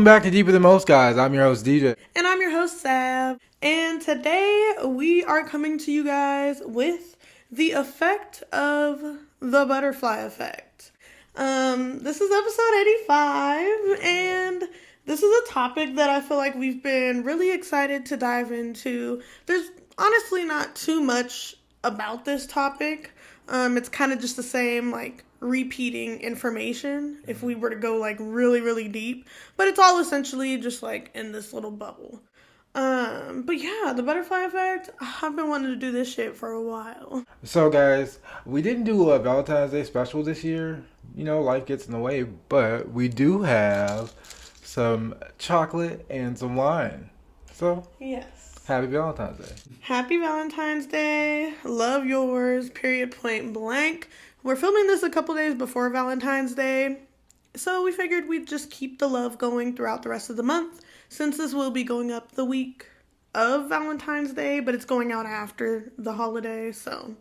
Welcome back to Deeper Than Most, guys. I'm your host, DJ. And I'm your host, Sav. And today we are coming to you guys with the effect of the butterfly effect. This is episode 85, and this is a topic that I feel like we've been really excited to dive into. There's honestly not too much about this topic. It's kind of just the same, repeating information if we were to go, really, really deep. But it's all essentially just, in this little bubble. But yeah, the butterfly effect, I've been wanting to do this shit for a while. So, guys, we didn't do a Valentine's Day special this year. You know, life gets in the way. But we do have some chocolate and some wine. So, Yes. Happy Valentine's Day. Happy Valentine's Day. Love yours. Period. Point blank. We're filming this a couple days before Valentine's Day. So we figured we'd just keep the love going throughout the rest of the month, since this will be going up the week of Valentine's Day, but it's going out after the holiday, so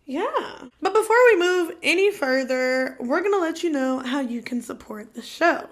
yeah. But before we move any further, we're going to let you know how you can support the show.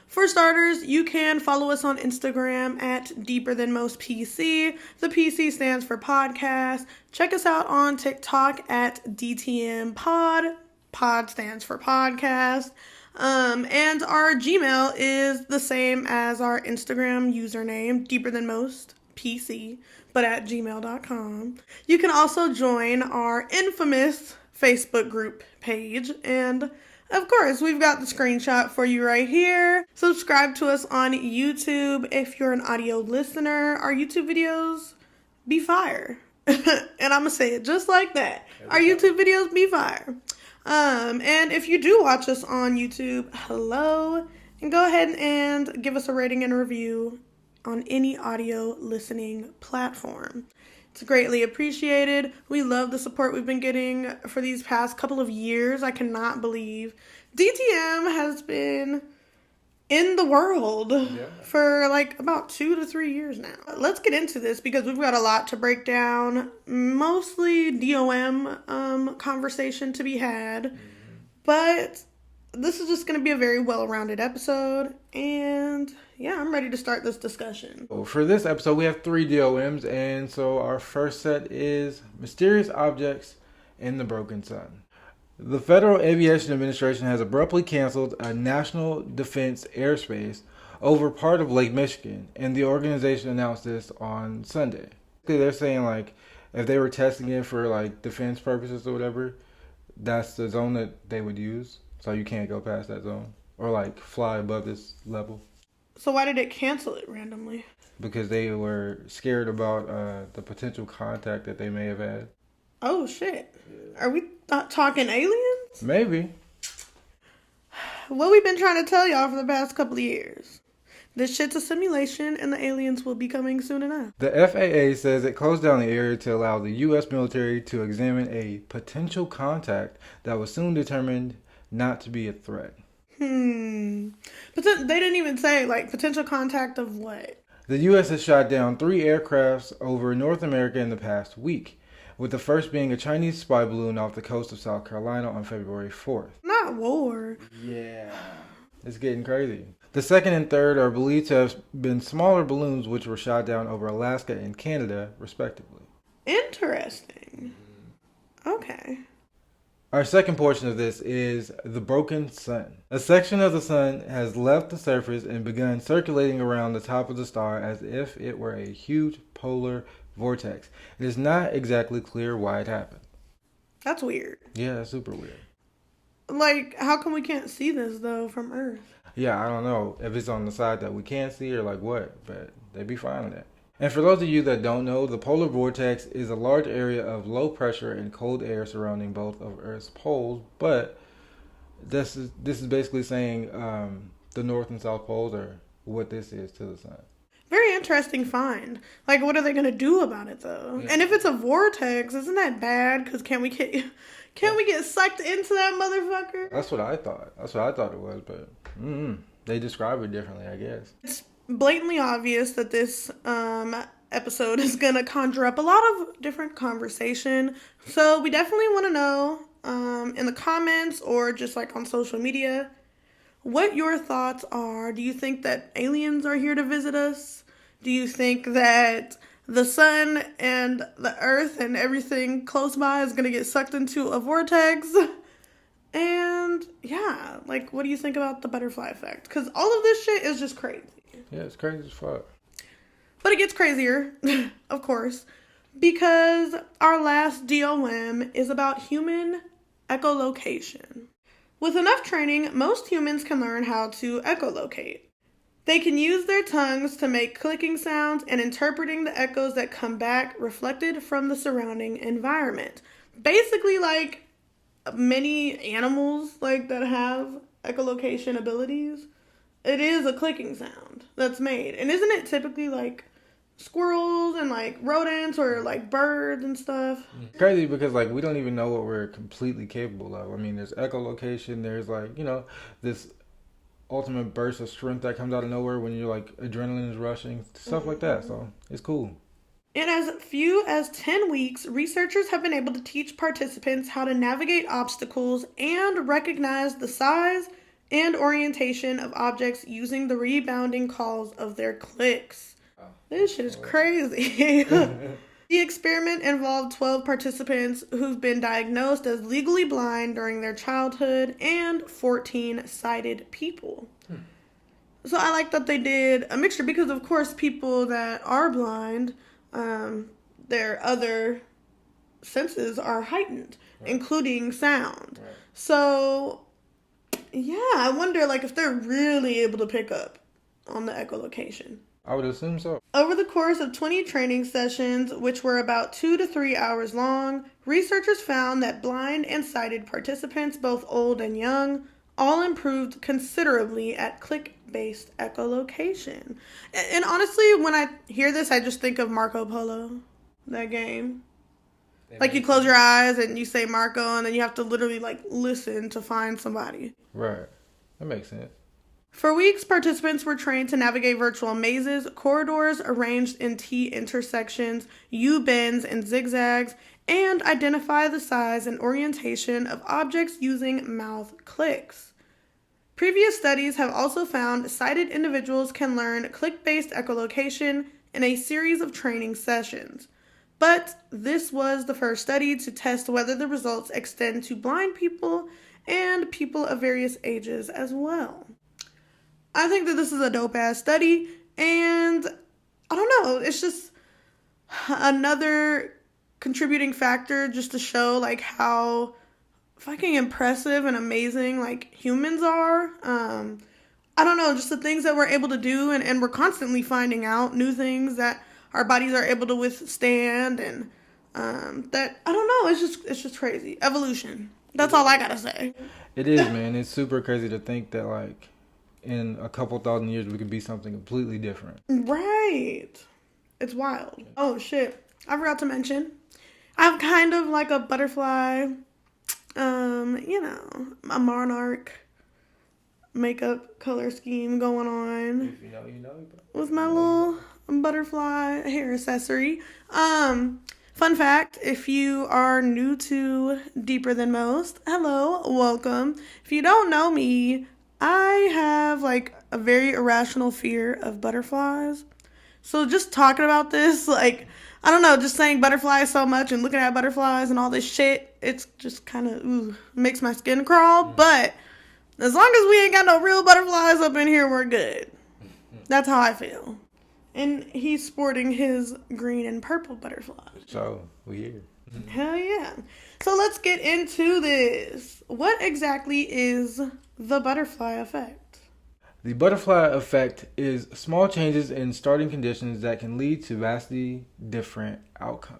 For starters, you can follow us on Instagram at Deeper Than Most PC. The PC stands for podcast. Check us out on TikTok at DTM Pod. Pod stands for podcast. And our Gmail is the same as our Instagram username, Deeper Than Most PC, but at gmail.com. You can also join our infamous Facebook group page, and of course, we've got the screenshot for you right here. Subscribe to us on YouTube if you're an audio listener. Our YouTube videos be fire. And I'm going to say it just like that. Our YouTube videos be fire. And if you do watch us on YouTube, hello. And go ahead and give us a rating and a review on any audio listening platform. It's greatly appreciated. We love the support we've been getting for these past couple of years. I cannot believe DTM has been in the world for about 2 to 3 years now. Let's get into this because we've got a lot to break down. Mostly DOM conversation to be had. But this is just going to be a very well-rounded episode, and yeah, I'm ready to start this discussion. For this episode, we have 3 DOMs, and so our first set is Mysterious Objects in the Broken Sun. The Federal Aviation Administration has abruptly canceled a national defense airspace over part of Lake Michigan, and the organization announced this on Sunday. They're saying, if they were testing it for, defense purposes or whatever, that's the zone that they would use. So you can't go past that zone or fly above this level. So why did it cancel it randomly? Because they were scared about the potential contact that they may have had. Oh shit. Are we not talking aliens? Maybe. What we've been trying to tell y'all for the past couple of years. This shit's a simulation and the aliens will be coming soon enough. The FAA says it closed down the area to allow the U.S. military to examine a potential contact that was soon determined not to be a threat. But they didn't even say, potential contact of what? The U.S. has shot down 3 aircrafts over North America in the past week, with the first being a Chinese spy balloon off the coast of South Carolina on February 4th. Not war. Yeah. It's getting crazy. The second and third are believed to have been smaller balloons which were shot down over Alaska and Canada, respectively. Interesting. Okay. Our second portion of this is the broken sun. A section of the sun has left the surface and begun circulating around the top of the star as if it were a huge polar vortex. It is not exactly clear why it happened. That's weird. Yeah, that's super weird. How come we can't see this, though, from Earth? Yeah, I don't know if it's on the side that we can't see or what, but they'd be fine with that. And for those of you that don't know, the polar vortex is a large area of low pressure and cold air surrounding both of Earth's poles, but this is basically saying the North and South poles are what this is to the sun. Very interesting find. What are they going to do about it, though? Yeah. And if it's a vortex, isn't that bad? Because can't we get sucked into that motherfucker? That's what I thought. That's what I thought it was, but they describe it differently, I guess. It's blatantly obvious that this episode is going to conjure up a lot of different conversation. So we definitely want to know in the comments or just on social media, what your thoughts are. Do you think that aliens are here to visit us? Do you think that the sun and the earth and everything close by is going to get sucked into a vortex? And yeah, like, what do you think about the butterfly effect? Because all of this shit is just crazy. Yeah, it's crazy as fuck. But it gets crazier, of course, because our last DOM is about human echolocation. With enough training, most humans can learn how to echolocate. They can use their tongues to make clicking sounds and interpreting the echoes that come back reflected from the surrounding environment. Basically, like many animals like that have echolocation abilities, it is a clicking sound that's made. And isn't it typically like squirrels and like rodents or like birds and stuff? It's crazy because like we don't even know what we're completely capable of. I mean, there's echolocation, there's like, this ultimate burst of strength that comes out of nowhere when you're like adrenaline is rushing, stuff like that. So it's cool. In as few as 10 weeks, researchers have been able to teach participants how to navigate obstacles and recognize the size and orientation of objects using the rebounding calls of their clicks. This shit is crazy. The experiment involved 12 participants who've been diagnosed as legally blind during their childhood and 14 sighted people. So I like that they did a mixture because, of course, people that are blind, their other senses are heightened, including sound. So, yeah, I wonder like if they're really able to pick up on the echolocation. I would assume so. Over the course of 20 training sessions, which were about 2 to 3 hours long, researchers found that blind and sighted participants, both old and young, all improved considerably at click-based echolocation. And honestly, when I hear this, I just think of Marco Polo, that game. Like you close your eyes and you say Marco, and then you have to literally like listen to find somebody. Right. That makes sense. For weeks, participants were trained to navigate virtual mazes, corridors arranged in T-intersections, U-bends, and zigzags, and identify the size and orientation of objects using mouth clicks. Previous studies have also found sighted individuals can learn click-based echolocation in a series of training sessions. But this was the first study to test whether the results extend to blind people and people of various ages as well. I think that this is a dope-ass study, and I don't know, it's just another contributing factor just to show, like, how fucking impressive and amazing, like, humans are. I don't know, just the things that we're able to do, and we're constantly finding out new things that our bodies are able to withstand, and that, I don't know, it's just crazy. Evolution. That's all I gotta say. It is, man. It's super crazy to think that, like, in a couple thousand years we could be something completely different. Right. It's wild. Oh shit. I forgot to mention, I have kind of like a butterfly, a monarch makeup color scheme going on. If you know, you know. With my little butterfly hair accessory. Fun fact, if you are new to Deeper Than Most, hello, welcome. If you don't know me, I have like a very irrational fear of butterflies. So just talking about this, like, I don't know, just saying butterflies so much and looking at butterflies and all this shit, it's just kind of makes my skin crawl. But as long as we ain't got no real butterflies up in here, we're good. That's how I feel. And he's sporting his green and purple butterflies. So, we here. Hell yeah. So let's get into this. What exactly is the butterfly effect? The butterfly effect is small changes in starting conditions that can lead to vastly different outcomes.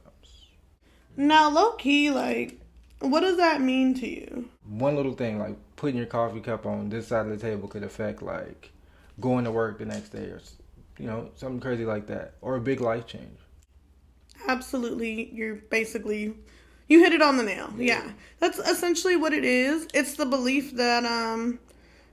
Now, low-key, like, what does that mean to you? One little thing, like putting your coffee cup on this side of the table could affect, like, going to work the next day or, something crazy like that. Or a big life change. Absolutely. You hit it on the nail. Yeah. That's essentially what it is. It's the belief that,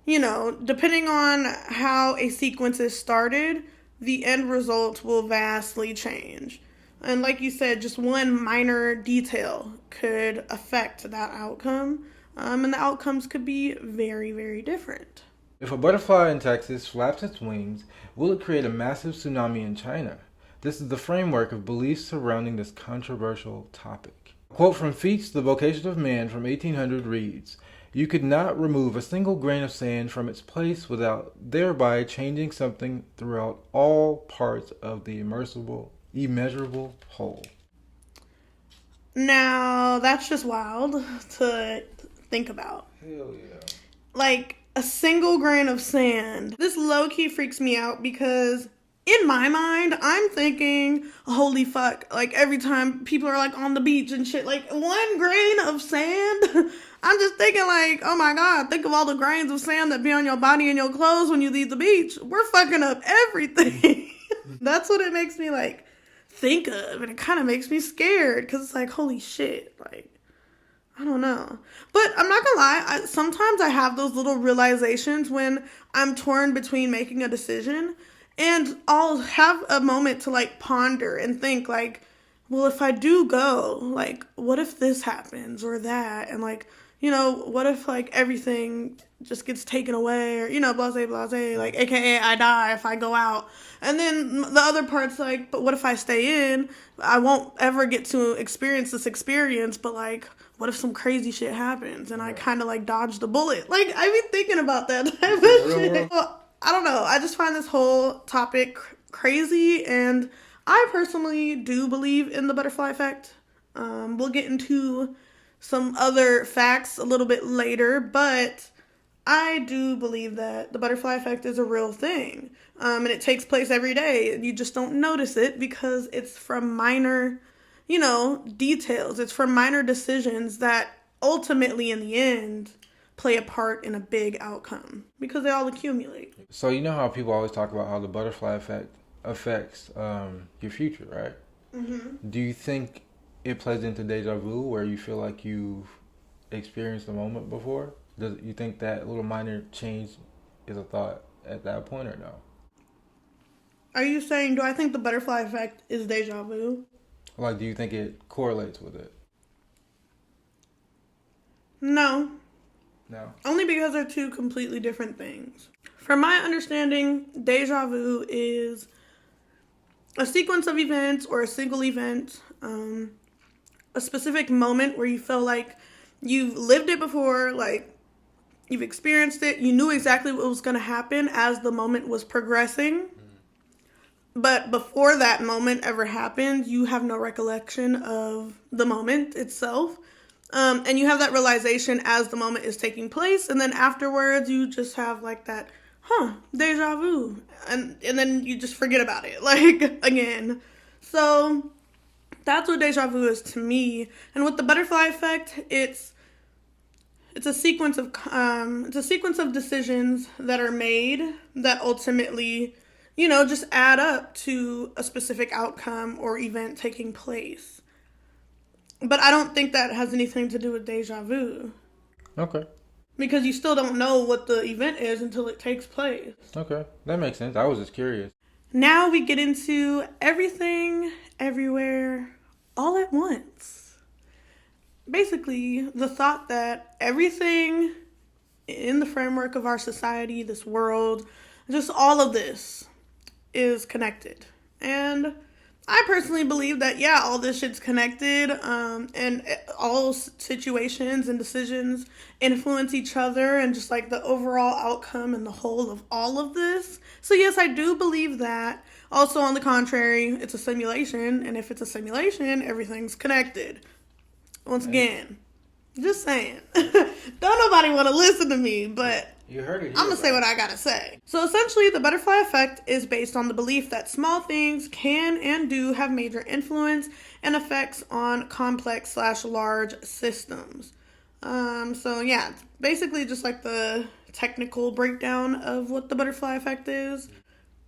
depending on how a sequence is started, the end result will vastly change. And like you said, just one minor detail could affect that outcome. And the outcomes could be very, very different. If a butterfly in Texas flaps its wings, will it create a massive tsunami in China? This is the framework of beliefs surrounding this controversial topic. A quote from Feats, The Vocation of Man from 1800 reads, "You could not remove a single grain of sand from its place without thereby changing something throughout all parts of the immeasurable whole." Now, that's just wild to think about. Hell yeah. Like, a single grain of sand. This low-key freaks me out because in my mind, I'm thinking, holy fuck, like every time people are like on the beach and shit, like 1 grain of sand, I'm just thinking like, oh my God, think of all the grains of sand that be on your body and your clothes when you leave the beach. We're fucking up everything. That's what it makes me like think of, and it kind of makes me scared because it's like, holy shit, like, I don't know. But I'm not gonna lie, sometimes I have those little realizations when I'm torn between making a decision, and I'll have a moment to like ponder and think like, well, if I do go, like, what if this happens or that? And like, what if like everything just gets taken away, or, blase, blase, like, AKA I die if I go out. And then the other part's like, but what if I stay in? I won't ever get to experience this experience, but like, what if some crazy shit happens and I kind of like dodge the bullet? Like, I be thinking about that type of shit. Well, I don't know. I just find this whole topic crazy, and I personally do believe in the butterfly effect. We'll get into some other facts a little bit later, but I do believe that the butterfly effect is a real thing. And it takes place every day. You just don't notice it because it's from minor, details. It's from minor decisions that ultimately, in the end, play a part in a big outcome because they all accumulate. So you know how people always talk about how the butterfly effect affects your future, right? Mm-hmm. Do you think it plays into deja vu, where you feel like you've experienced a moment before? Does you think that little minor change is a thought at that point, or no? Are you saying, do I think the butterfly effect is deja vu? Like, do you think it correlates with it? No. No. Only because they're two completely different things. From my understanding, deja vu is a sequence of events or a single event, a specific moment where you feel like you've lived it before, like you've experienced it, you knew exactly what was going to happen as the moment was progressing. But before that moment ever happened, you have no recollection of the moment itself. And you have that realization as the moment is taking place. And then afterwards, you just have like that, deja vu. And then you just forget about it, like, again. So that's what deja vu is to me. And with the butterfly effect, it's a sequence of decisions that are made that ultimately, just add up to a specific outcome or event taking place. But I don't think that has anything to do with deja vu. Okay. Because you still don't know what the event is until it takes place. Okay. That makes sense. I was just curious. Now we get into everything, everywhere, all at once. Basically, the thought that everything in the framework of our society, this world, just all of this is connected. And I personally believe that, yeah, all this shit's connected, and all situations and decisions influence each other, and just like the overall outcome and the whole of all of this. So yes, I do believe that. Also, on the contrary, it's a simulation, and if it's a simulation, everything's connected. Once again, just saying. Don't nobody want to listen to me, but you heard it. I'm going to say what I got to say. So essentially, the butterfly effect is based on the belief that small things can and do have major influence and effects on complex/large systems. So yeah, it's basically just like the technical breakdown of what the butterfly effect is.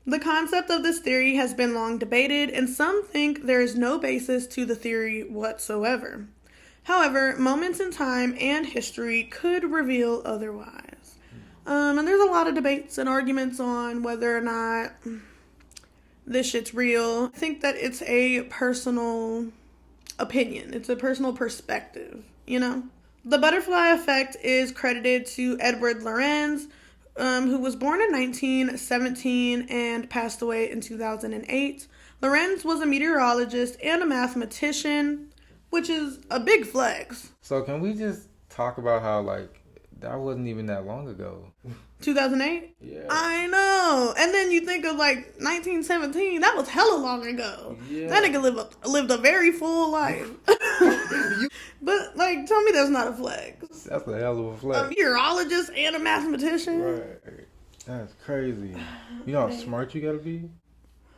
The concept of this theory has been long debated, and some think there is no basis to the theory whatsoever. However, moments in time and history could reveal otherwise. And there's a lot of debates and arguments on whether or not this shit's real. I think that it's a personal opinion. It's a personal perspective, The butterfly effect is credited to Edward Lorenz, who was born in 1917 and passed away in 2008. Lorenz was a meteorologist and a mathematician, which is a big flex. So can we just talk about how, like, that wasn't even that long ago? 2008? Yeah. I know. And then you think of, like, 1917. That was hella long ago. Yeah. That nigga lived a very full life. But, like, tell me that's not a flex. That's a hell of a flex. A meteorologist and a mathematician? Right. That's crazy. You know how smart you gotta be?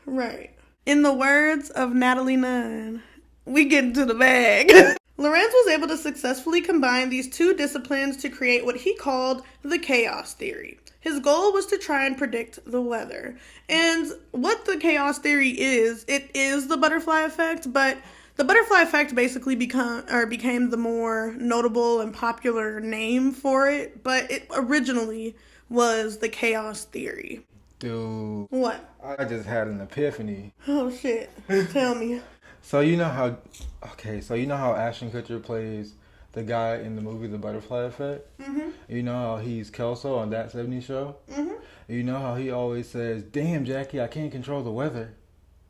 Right. In the words of Natalie Nunn, we get into the bag. Lorenz was able to successfully combine these two disciplines to create what he called the chaos theory. His goal was to try and predict the weather. And what the chaos theory is, it is the butterfly effect, but the butterfly effect basically became the more notable and popular name for it, but it originally was the chaos theory. Dude. What? I just had an epiphany. Oh shit. Tell me. So you know how Ashton Kutcher plays the guy in the movie The Butterfly Effect? Mm-hmm. You know how he's Kelso on That 70s Show? Mm-hmm. You know how he always says, "Damn, Jackie, I can't control the weather."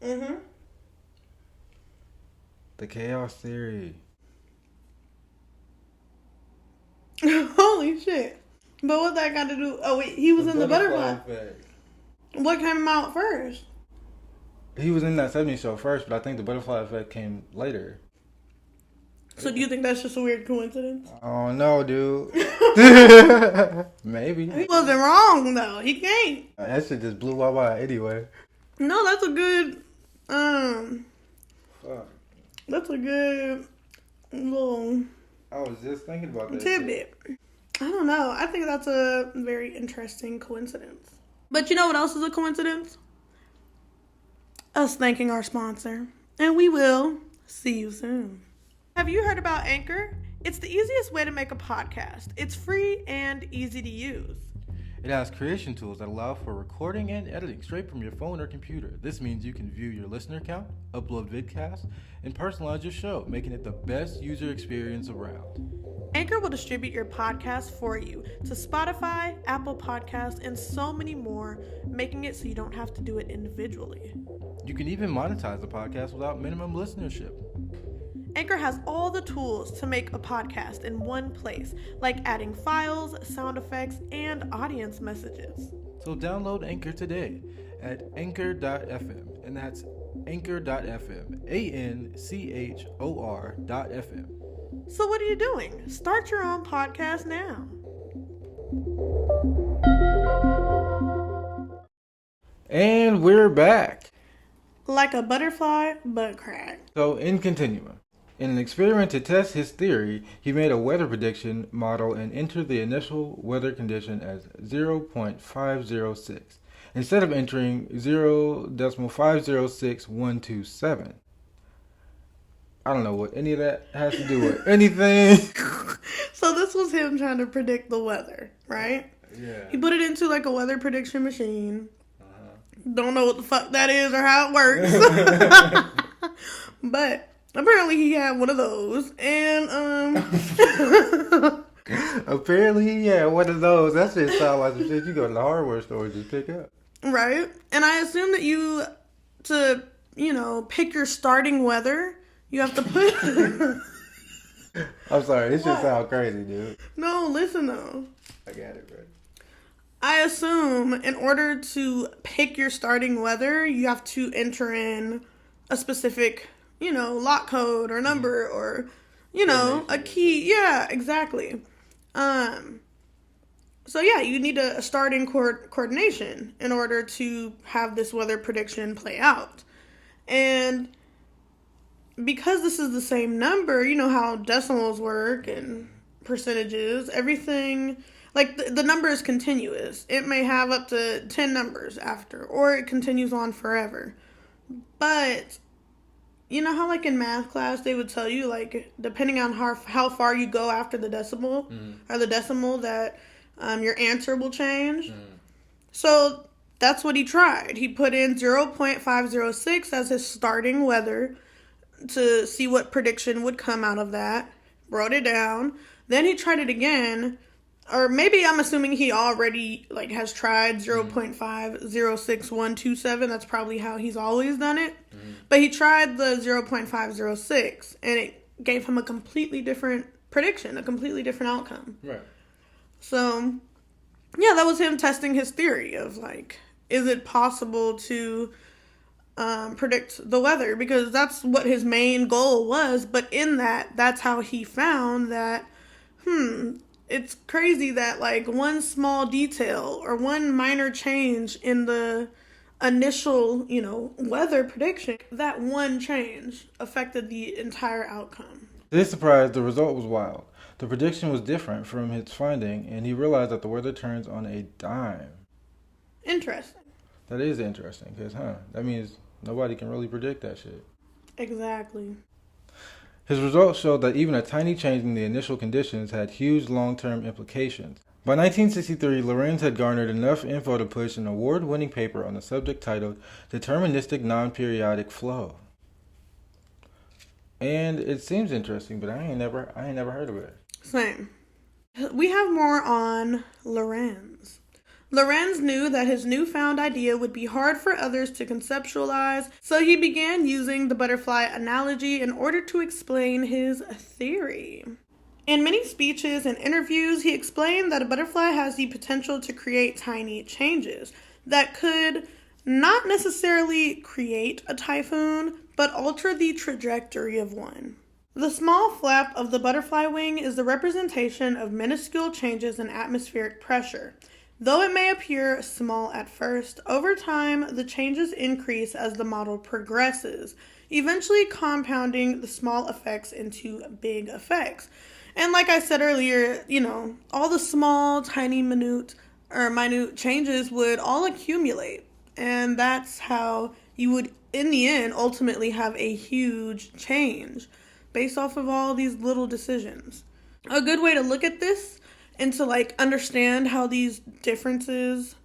Mm-hmm. The chaos theory. Holy shit. But what that got to do? Oh wait, he was in the butterfly effect. What came out first? He was in That 70s Show first, but I think the butterfly effect came later. So do you think that's just a weird coincidence? I don't know, dude. Maybe. He wasn't wrong though. He can't. That shit just blew my mind anyway. No, that's a good Fuck. that's a good little I was just thinking about that tidbit. I don't know. I think that's a very interesting coincidence. But you know what else is a coincidence? Us thanking our sponsor. And we will see you soon. Have you heard about Anchor? It's the easiest way to make a podcast. It's free and easy to use. It has creation tools that allow for recording and editing straight from your phone or computer. This means you can view your listener count, upload vidcasts, and personalize your show, making it the best user experience around. Anchor will distribute your podcast for you to Spotify, Apple Podcasts, and so many more, making it so you don't have to do it individually. You can even monetize the podcast without minimum listenership. Anchor has all the tools to make a podcast in one place, like adding files, sound effects, and audience messages. So download Anchor today at anchor.fm, and that's anchor.fm, ANCHOR.fm. So what are you doing? Start your own podcast now. And we're back. Like a butterfly, but cracked. So in continuum. In an experiment to test his theory, he made a weather prediction model and entered the initial weather condition as 0.506 instead of entering 0.506127. I don't know what any of that has to do with anything. So this was him trying to predict the weather, right? Yeah. He put it into like a weather prediction machine. Don't know what the fuck that is or how it works. But apparently he had one of those. And apparently, yeah, one of those. That shit sound like the shit you go to the hardware store and just pick up. Right. And I assume that to pick your starting weather, you have to put... I'm sorry, this shit sound crazy, dude. No, listen though. I got it, bro. I assume in order to pick your starting weather, you have to enter in a specific, lock code or number or, a key. Yeah, exactly. So yeah, you need a starting coordination in order to have this weather prediction play out. And because this is the same number, you know how decimals work and percentages, everything... Like, the number is continuous. It may have up to 10 numbers after, or it continues on forever. But, you know how, like, in math class, they would tell you, like, depending on how far you go after the decimal, or the decimal, that your answer will change? So, that's what he tried. He put in 0.506 as his starting weather to see what prediction would come out of that. Wrote it down. Then he tried it again... or maybe I'm assuming he already like has tried 0.506127. That's probably how he's always done it. But he tried the 0.506 and it gave him a completely different prediction, a completely different outcome. Right. So, yeah, that was him testing his theory of like, is it possible to predict the weather? Because that's what his main goal was. But in that's how he found that, it's crazy that like one small detail or one minor change in the initial, weather prediction, that one change affected the entire outcome. To his surprise, the result was wild. The prediction was different from his finding, and he realized that the weather turns on a dime. Interesting. That is interesting, because, that means nobody can really predict that shit. Exactly. His results showed that even a tiny change in the initial conditions had huge long-term implications. By 1963, Lorenz had garnered enough info to push an award-winning paper on the subject titled Deterministic Non-Periodic Flow. And it seems interesting, but I ain't never heard of it. Same. We have more on Lorenz. Lorenz knew that his newfound idea would be hard for others to conceptualize, so he began using the butterfly analogy in order to explain his theory. In many speeches and interviews, he explained that a butterfly has the potential to create tiny changes that could not necessarily create a typhoon, but alter the trajectory of one. The small flap of the butterfly wing is the representation of minuscule changes in atmospheric pressure. Though it may appear small at first, over time the changes increase as the model progresses, eventually compounding the small effects into big effects. And like I said earlier, all the small, tiny, minute changes would all accumulate. And that's how you would, in the end, ultimately have a huge change based off of all these little decisions. A good way to look at this and to like understand how these differences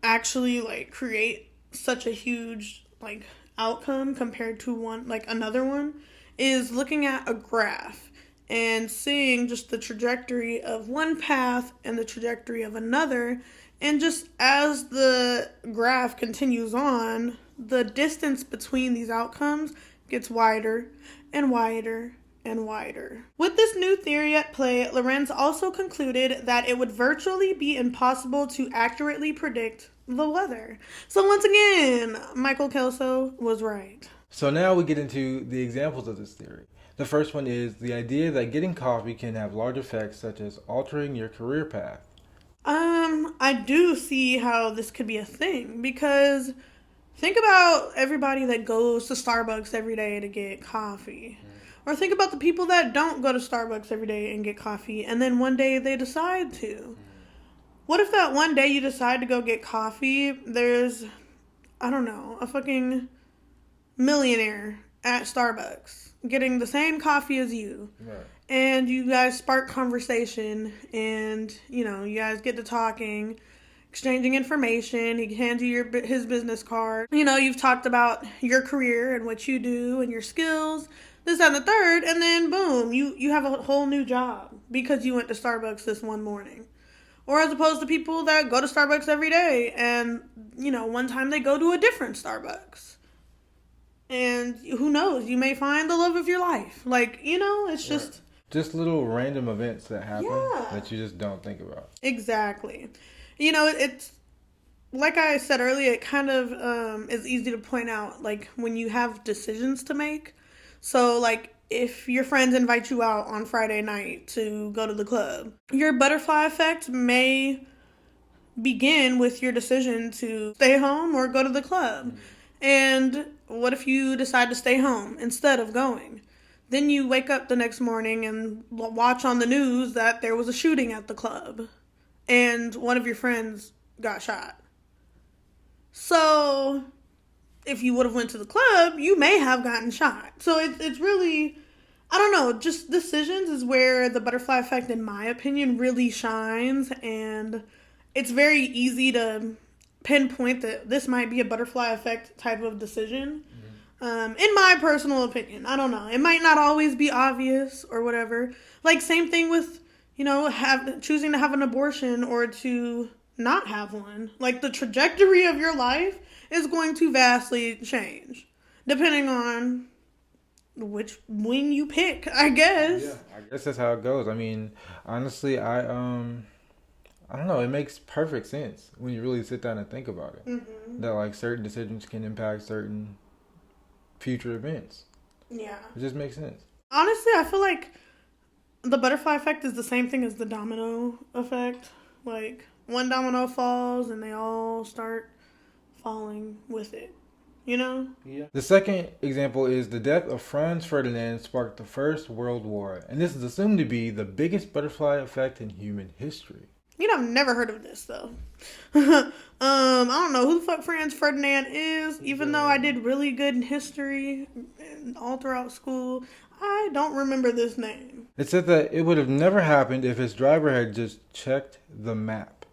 actually like create such a huge like outcome compared to another one is looking at a graph and seeing just the trajectory of one path and the trajectory of another, and just as the graph continues on, the distance between these outcomes gets wider and wider and wider. With this new theory at play, Lorenz also concluded that it would virtually be impossible to accurately predict the weather. So once again, Michael Kelso was right. So now we get into the examples of this theory. The first one is the idea that getting coffee can have large effects such as altering your career path. I do see how this could be a thing, because think about everybody that goes to Starbucks every day to get coffee. Or think about the people that don't go to Starbucks every day and get coffee, and then one day they decide to. What if that one day you decide to go get coffee, there's, a fucking millionaire at Starbucks getting the same coffee as you. Right. And you guys spark conversation, and, you guys get to talking, exchanging information. He hands you his business card. You've talked about your career and what you do and your skills, this, that, and the third, and then boom, you have a whole new job because you went to Starbucks this one morning. Or as opposed to people that go to Starbucks every day and, one time they go to a different Starbucks. And who knows, you may find the love of your life. It's just... Right. Just little random events that happen that you just don't think about. Exactly. It's... Like I said earlier, it kind of is easy to point out, when you have decisions to make. So, if your friends invite you out on Friday night to go to the club, your butterfly effect may begin with your decision to stay home or go to the club. And what if you decide to stay home instead of going? Then you wake up the next morning and watch on the news that there was a shooting at the club and one of your friends got shot. So if you would have went to the club, you may have gotten shot. So it's really, just decisions is where the butterfly effect, in my opinion, really shines. And it's very easy to pinpoint that this might be a butterfly effect type of decision. In my personal opinion, I don't know. It might not always be obvious or whatever. Same thing with, choosing to have an abortion or to not have one. Like, the trajectory of your life is going to vastly change depending on which wing you pick, I guess. Yeah, I guess that's how it goes. I mean, honestly, I don't know. It makes perfect sense when you really sit down and think about it. That like certain decisions can impact certain future events. Yeah. It just makes sense. Honestly, I feel like the butterfly effect is the same thing as the domino effect. Like, one domino falls and they all start falling with it. You know? Yeah. The second example is the death of Franz Ferdinand sparked the First World War, and this is assumed to be the biggest butterfly effect in human history. I've never heard of this, though. I don't know who the fuck Franz Ferdinand is, even though I did really good in history all throughout school. I don't remember this name. It said that it would have never happened if his driver had just checked the map.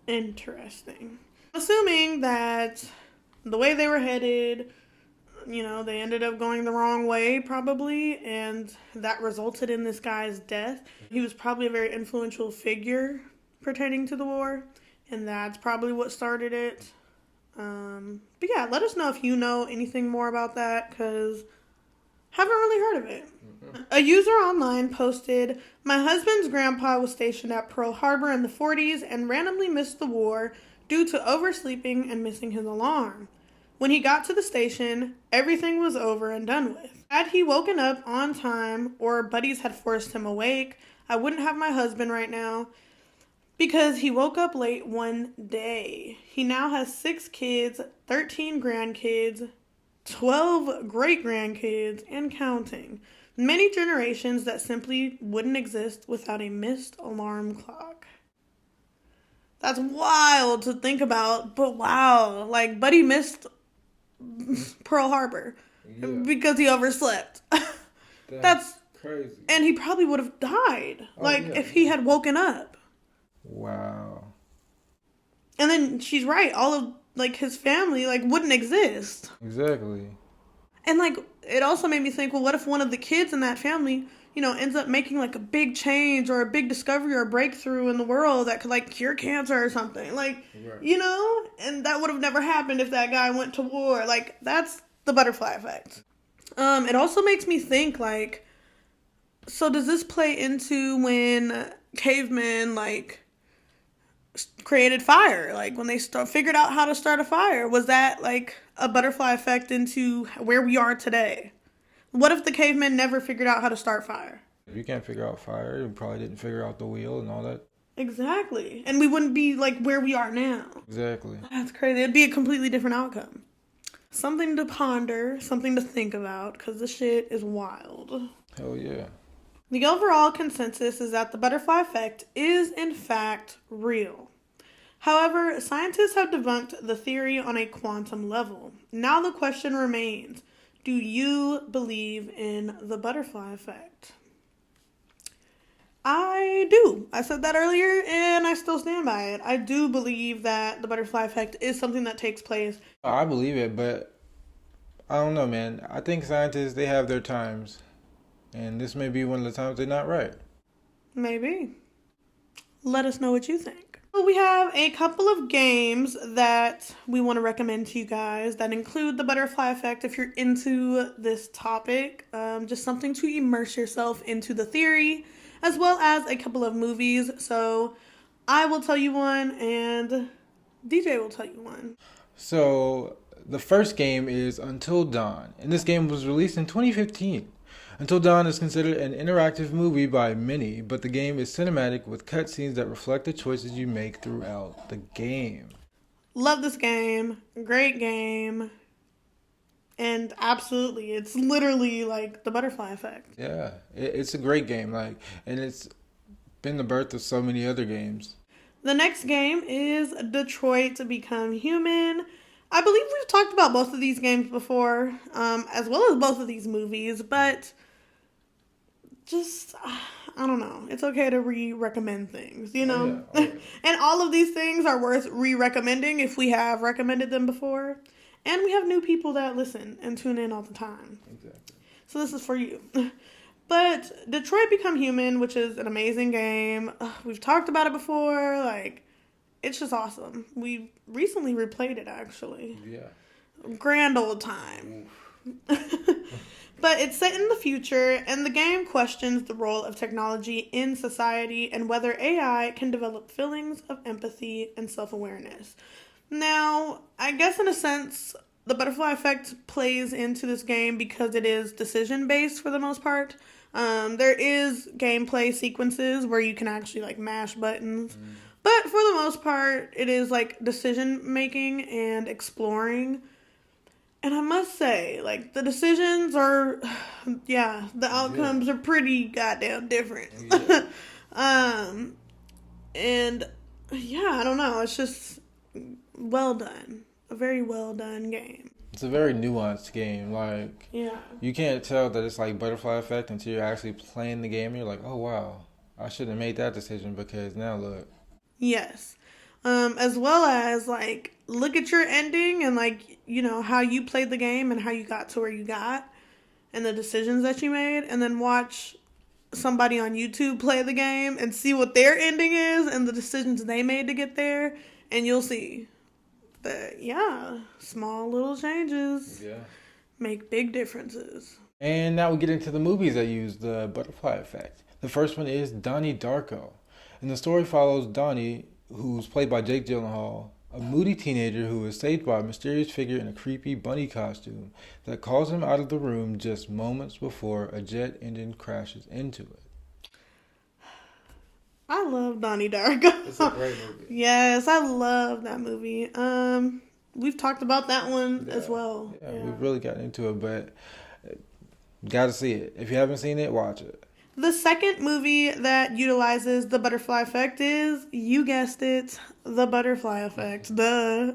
Interesting. Assuming that the way they were headed, they ended up going the wrong way probably, and that resulted in this guy's death. He was probably a very influential figure pertaining to the war, and that's probably what started it. But yeah, let us know if you know anything more about that, because haven't really heard of it. A user online posted, "My husband's grandpa was stationed at Pearl Harbor in the 40s and randomly missed the war due to oversleeping and missing his alarm. When he got to the station, everything was over and done with. Had he woken up on time or buddies had forced him awake, I wouldn't have my husband right now because he woke up late one day. He now has 6 kids, 13 grandkids, 12 great-grandkids, and counting. Many generations that simply wouldn't exist without a missed alarm clock." That's wild to think about, but wow. Like, Buddy missed Pearl Harbor because he overslept. That's crazy. And he probably would have died, if he had woken up. Wow. And then she's right. All of, his family, wouldn't exist. Exactly. And, it also made me think, well, what if one of the kids in that family, ends up making, a big change or a big discovery or a breakthrough in the world that could, cure cancer or something. Right. And that would have never happened if that guy went to war. That's the butterfly effect. It also makes me think, so does this play into when cavemen, created fire? When they figured out how to start a fire, was that, a butterfly effect into where we are today? What if the cavemen never figured out how to start fire? If you can't figure out fire, you probably didn't figure out the wheel and all that. Exactly. And we wouldn't be, where we are now. Exactly. That's crazy. It'd be a completely different outcome. Something to ponder, something to think about, because this shit is wild. Hell yeah. The overall consensus is that the butterfly effect is, in fact, real. However, scientists have debunked the theory on a quantum level. Now the question remains, do you believe in the butterfly effect? I do. I said that earlier, and I still stand by it. I do believe that the butterfly effect is something that takes place. I believe it, but I don't know, man. I think scientists, they have their times. And this may be one of the times they're not right. Maybe. Let us know what you think. We have a couple of games that we want to recommend to you guys that include the butterfly effect if you're into this topic. Just something to immerse yourself into the theory, as well as a couple of movies. So I will tell you one and DJ will tell you one. So the first game is Until Dawn. And this game was released in 2015. Until Dawn is considered an interactive movie by many, but the game is cinematic with cutscenes that reflect the choices you make throughout the game. Love this game. Great game. And absolutely, it's literally the butterfly effect. Yeah, it's a great game. And it's been the birth of so many other games. The next game is Detroit Become Human. I believe we've talked about both of these games before, as well as both of these movies, but just, I don't know. It's okay to re-recommend things, Oh, yeah. Oh, yeah. And all of these things are worth re-recommending if we have recommended them before. And we have new people that listen and tune in all the time. Exactly. So this is for you. But Detroit Become Human, which is an amazing game. We've talked about it before. Like, it's just awesome. We recently replayed it, actually. Yeah. Grand old time. But it's set in the future, and the game questions the role of technology in society and whether AI can develop feelings of empathy and self-awareness. Now, I guess in a sense, the butterfly effect plays into this game because it is decision-based for the most part. There is gameplay sequences where you can actually, like, mash buttons. But for the most part, it is, like, decision-making and exploring. And I must say, like, the decisions are, yeah, the outcomes are pretty goddamn different. Yeah. And, yeah, I don't know. It's just well done. A very well done game. It's a very nuanced game. Like, Yeah. you can't tell that it's like butterfly effect until you're actually playing the game. You're like, oh wow, I shouldn't have made that decision because now look. Yes. As well as, like, look at your ending and, like, you know, how you played the game and how you got to where you got and the decisions that you made, and then watch somebody on YouTube play the game and see what their ending is and the decisions they made to get there, and you'll see that, yeah, small little changes make big differences. And now we get into the movies that use the butterfly effect. The first one is Donnie Darko. And the story follows Donnie, who's played by Jake Gyllenhaal, a moody teenager who is saved by a mysterious figure in a creepy bunny costume that calls him out of the room just moments before a jet engine crashes into it. I love Donnie Darko. It's a great movie. Yes, I love that movie. We've talked about that one as well. Yeah, we've really gotten into it, but gotta see it. If you haven't seen it, watch it. The second movie that utilizes the butterfly effect is, you guessed it, The Butterfly Effect. Duh.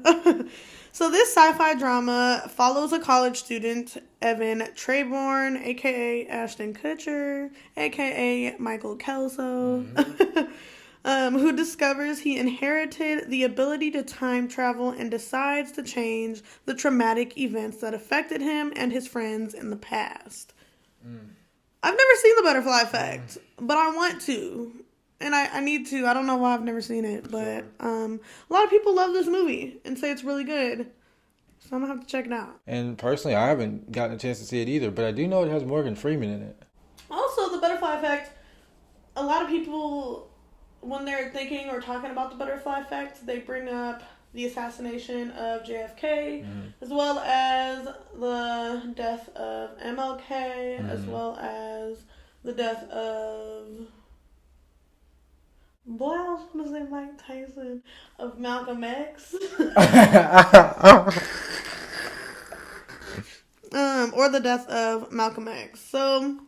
So this sci-fi drama follows a college student, Evan Treborn, a.k.a. Ashton Kutcher, a.k.a. Michael Kelso, who discovers he inherited the ability to time travel and decides to change the traumatic events that affected him and his friends in the past. I've never seen The Butterfly Effect, but I want to. And I need to. I don't know why I've never seen it, but a lot of people love this movie and say it's really good. So I'm going to have to check it out. And personally, I haven't gotten a chance to see it either, but I do know it has Morgan Freeman in it. Also, The Butterfly Effect, a lot of people, when they're thinking or talking about The Butterfly Effect, they bring up the assassination of JFK, as well as the death of MLK, as well as the death of, boy, I was going to say Mike Tyson, of Malcolm X. Or the death of Malcolm X. So,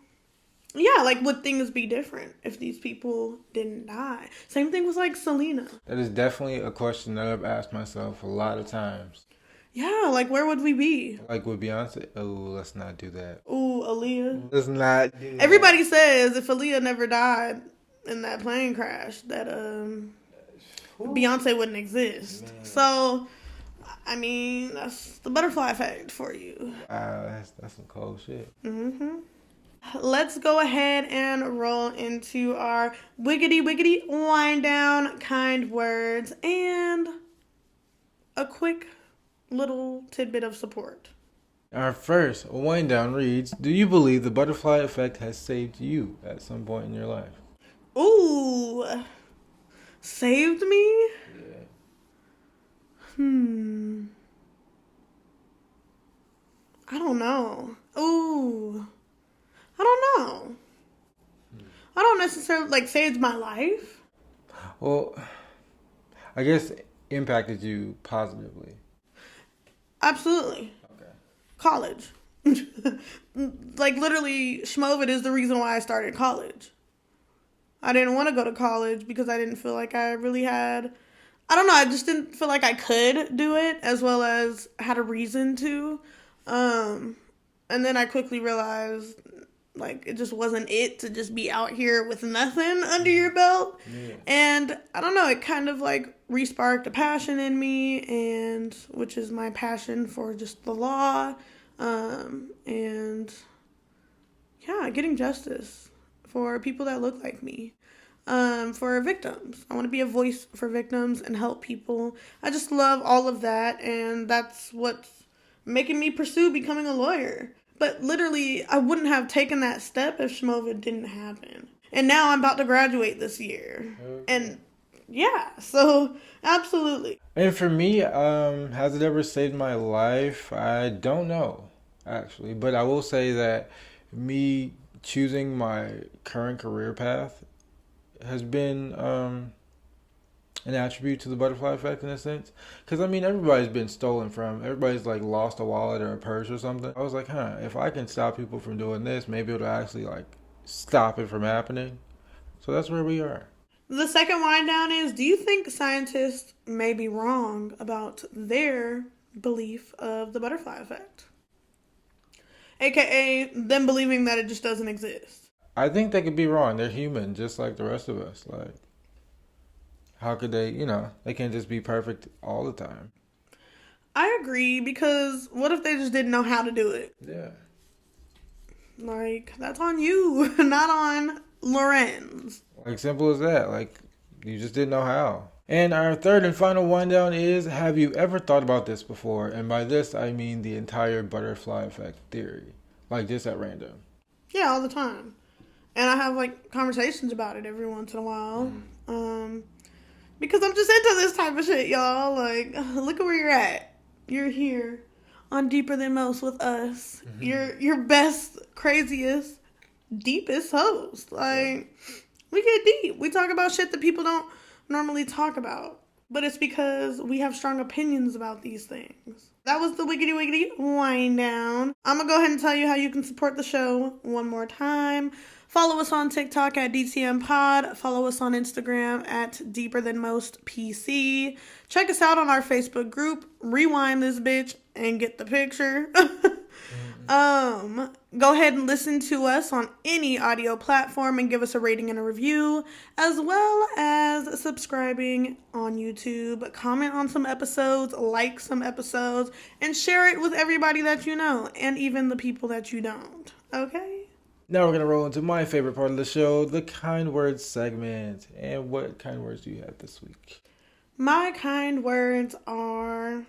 yeah, like, would things be different if these people didn't die? Same thing with, like, Selena. That is definitely a question that I've asked myself a lot of times. Yeah, like, where would we be? Like with Beyonce. Oh, let's not do that. Ooh, Aaliyah. Let's not do that. Everybody says if Aaliyah never died in that plane crash, that Beyonce wouldn't exist. Man. So, I mean, that's the butterfly effect for you. Wow, that's some cold shit. Let's go ahead and roll into our wiggity wind down kind words and a quick little tidbit of support. Our first wind down reads, do you believe the butterfly effect has saved you at some point in your life? Ooh, saved me? Yeah. I don't know. Ooh, I don't know. I don't necessarily, like, saved my life. Well, I guess impacted you positively. Absolutely. Okay. College. Like, literally, Schmovid is the reason why I started college. I didn't want to go to college because I didn't feel like I really had, I don't know, I just didn't feel like I could do it as well as had a reason to. And then I quickly realized, like, it just wasn't it to just be out here with nothing under your belt. Yeah. And I don't know, it kind of, like, re-sparked a passion in me, and which is my passion for just the law. And yeah, getting justice for people that look like me. For victims. I want to be a voice for victims and help people. I just love all of that, and that's what's making me pursue becoming a lawyer. But literally, I wouldn't have taken that step if Shmova didn't happen. And now I'm about to graduate this year. Okay. And yeah, so absolutely. And for me, has it ever saved my life? I don't know, actually. But I will say that me choosing my current career path has been an attribute to the butterfly effect in a sense. Because, I mean, everybody's been stolen from. Everybody's, like, lost a wallet or a purse or something. I was like, if I can stop people from doing this, maybe it'll actually, like, stop it from happening. So that's where we are. The second wind down is, do you think scientists may be wrong about their belief of the butterfly effect? AKA them believing that it just doesn't exist. I think they could be wrong. They're human, just like the rest of us. Like, how could they, they can't just be perfect all the time. I agree, because what if they just didn't know how to do it? Yeah. Like, that's on you, not on Lorenz. Like, simple as that. Like, you just didn't know how. And our third and final wind down is, have you ever thought about this before? And by this, I mean the entire butterfly effect theory. Like, just at random. Yeah, all the time. And I have, like, conversations about it every once in a while. Because I'm just into this type of shit, y'all. Like, look at where you're at. You're here on Deeper Than Most with us. Mm-hmm. Your best, craziest, deepest host. Like, we get deep. We talk about shit that people don't normally talk about. But it's because we have strong opinions about these things. That was the wiggity wiggity wind down. I'm going to go ahead and tell you how you can support the show one more time. Follow us on TikTok at DTM Pod. Follow us on Instagram at Deeper Than Most PC. Check us out on our Facebook group. Rewind this bitch and get the picture. Go ahead and listen to us on any audio platform and give us a rating and a review, as well as subscribing on YouTube. Comment on some episodes, like some episodes, and share it with everybody that you know, and even the people that you don't. Okay? Now we're going to roll into my favorite part of the show, the kind words segment. And what kind words do you have this week? My kind words are,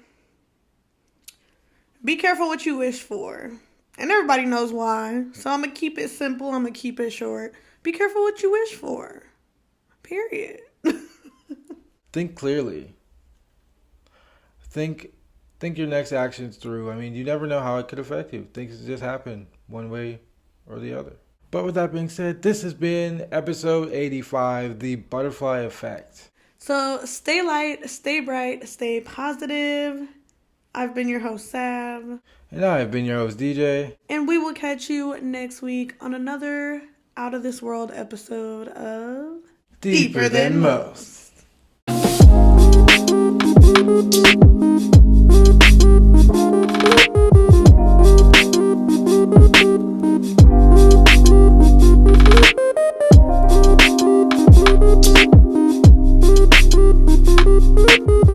be careful what you wish for. And everybody knows why. So I'm going to keep it simple. I'm going to keep it short. Be careful what you wish for. Period. Think clearly. Think your next actions through. I mean, you never know how it could affect you. Things just happen one way or the other. But with that being said, this has been episode 85, The Butterfly Effect. So stay light, stay bright, stay positive. I've been your host, Sav. And I've been your host, DJ. And we will catch you next week on another Out of This World episode of Deeper Than Most.